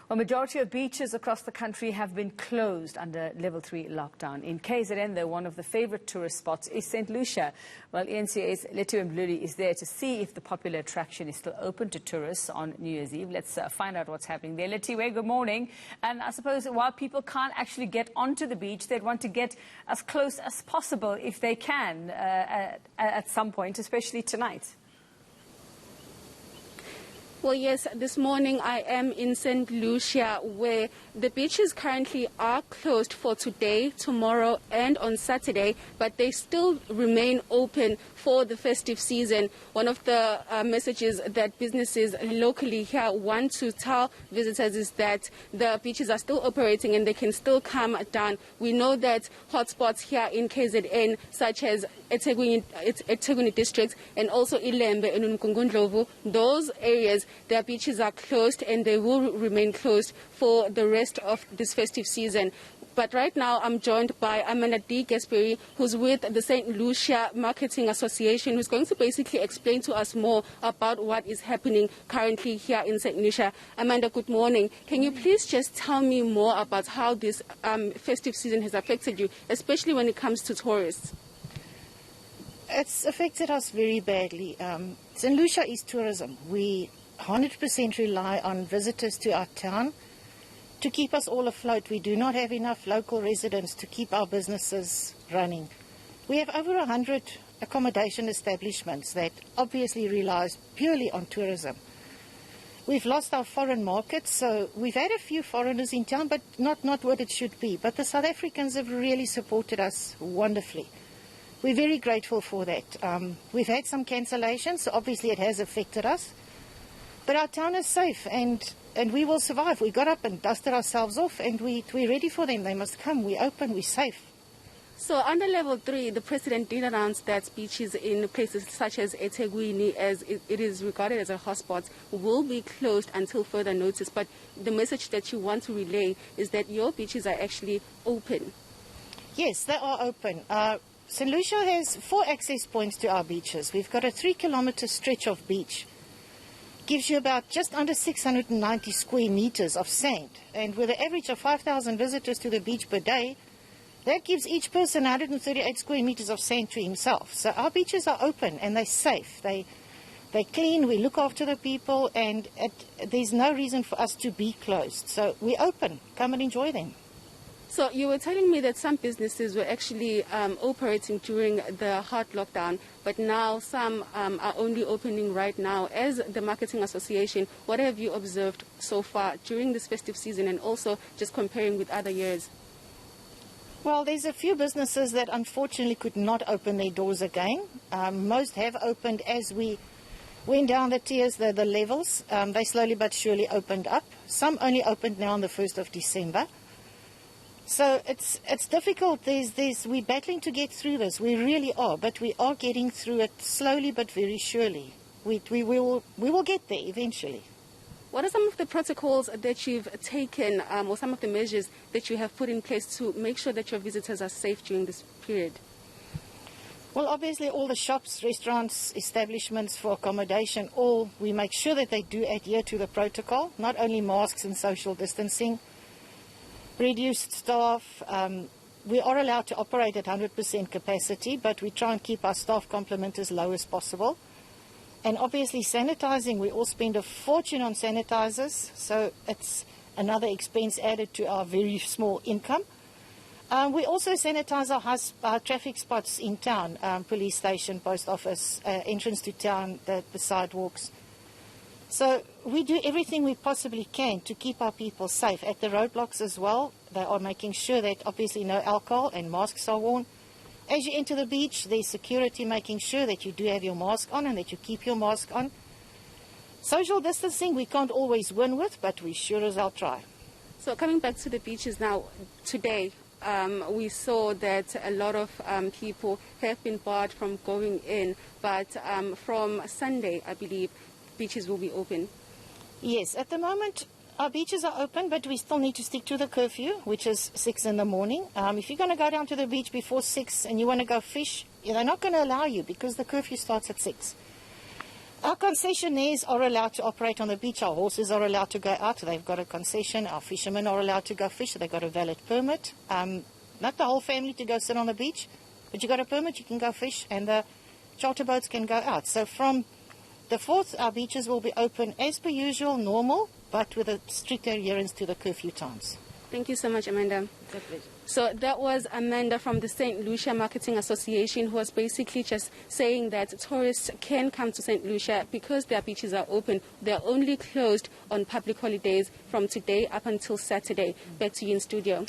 Well, majority of beaches across the country have been closed under level 3 lockdown. In KZN, though, one of the favorite tourist spots is St Lucia. Well, eNCA's Lethiwe Mdluli is there to see if the popular attraction is still open to tourists on New Year's Eve. Let's find out what's happening there. Lethiwe, good morning. And I suppose while people can't actually get onto the beach, they'd want to get as close as possible if they can at some point, especially tonight. Well, yes, this morning I am in St Lucia, where the beaches currently are closed for today, tomorrow and on Saturday, but they still remain open for the festive season. One of the messages that businesses locally here want to tell visitors is that the beaches are still operating and they can still come down. We know that hotspots here in KZN, such as eThekwini district and also iLembe and uMgungundlovu, those areas, their beaches are closed and they will remain closed for the rest of this festive season. But right now I'm joined by Amanda D. Gasperi, who's with the St Lucia Marketing Association, who's going to basically explain to us more about what is happening currently here in St Lucia. Amanda, good morning. Can you please just tell me more about how this festive season has affected you, especially when it comes to tourists? It's affected us very badly. St Lucia is tourism. We 100% rely on visitors to our town to keep us all afloat. We do not have enough local residents to keep our businesses running. We have over 100 accommodation establishments that obviously relies purely on tourism. We've lost our foreign markets, so we've had a few foreigners in town, but not what it should be. But the South Africans have really supported us wonderfully. We're very grateful for that. We've had some cancellations, so obviously it has affected us. But our town is safe and we will survive. We got up and dusted ourselves off and we're ready for them. They must come. We're open. We're safe. So under level 3, the president did announce that beaches in places such as eThekwini, as it is regarded as a hotspot, will be closed until further notice. But the message that you want to relay is that your beaches are actually open. Yes, they are open. St Lucia has 4 access points to our beaches. We've got a 3-kilometre stretch of beach. Gives you about just under 690 square meters of sand. And with an average of 5,000 visitors to the beach per day, that gives each person 138 square meters of sand to himself. So our beaches are open and they're safe. They're clean, we look after the people, and there's no reason for us to be closed. So we're open. Come and enjoy them. So you were telling me that some businesses were actually operating during the hard lockdown, but now some are only opening right now. As the Marketing Association, what have you observed so far during this festive season and also just comparing with other years? Well, there's a few businesses that unfortunately could not open their doors again. Most have opened as we went down the tiers, the levels. They slowly but surely opened up. Some only opened now on the 1st of December. So it's difficult. We're battling to get through this. We really are, but we are getting through it slowly but very surely. We will get there eventually. What are some of the protocols that you've taken or some of the measures that you have put in place to make sure that your visitors are safe during this period? Well, obviously all the shops, restaurants, establishments for accommodation, we make sure that they do adhere to the protocol, not only masks and social distancing. Reduced staff. We are allowed to operate at 100% capacity, but we try and keep our staff complement as low as possible. And obviously sanitizing, we all spend a fortune on sanitizers, so it's another expense added to our very small income. We also sanitize our traffic spots in town, police station, post office, entrance to town, the sidewalks. So we do everything we possibly can to keep our people safe. At the roadblocks as well, they are making sure that obviously no alcohol and masks are worn. As you enter the beach, there's security making sure that you do have your mask on and that you keep your mask on. Social distancing we can't always win with, but we sure as hell try. So coming back to the beaches now, today we saw that a lot of people have been barred from going in, but from Sunday, I believe, beaches will be open. Yes, at the moment our beaches are open, but we still need to stick to the curfew, which is 6 in the morning. If you're going to go down to the beach before 6 and you want to go fish, they're not going to allow you because the curfew starts at 6. Our concessionaires are allowed to operate on the beach. Our horses are allowed to go out. They've got a concession. Our fishermen are allowed to go fish. They've got a valid permit. Not the whole family to go sit on the beach, but you got a permit, you can go fish, and the charter boats can go out. So from the 4th, our beaches will be open as per usual, normal, but with a strict adherence to the curfew times. Thank you so much, Amanda. It's a pleasure. So that was Amanda from the St Lucia Marketing Association, who was basically just saying that tourists can come to St Lucia because their beaches are open. They're only closed on public holidays from today up until Saturday. Back to you in studio.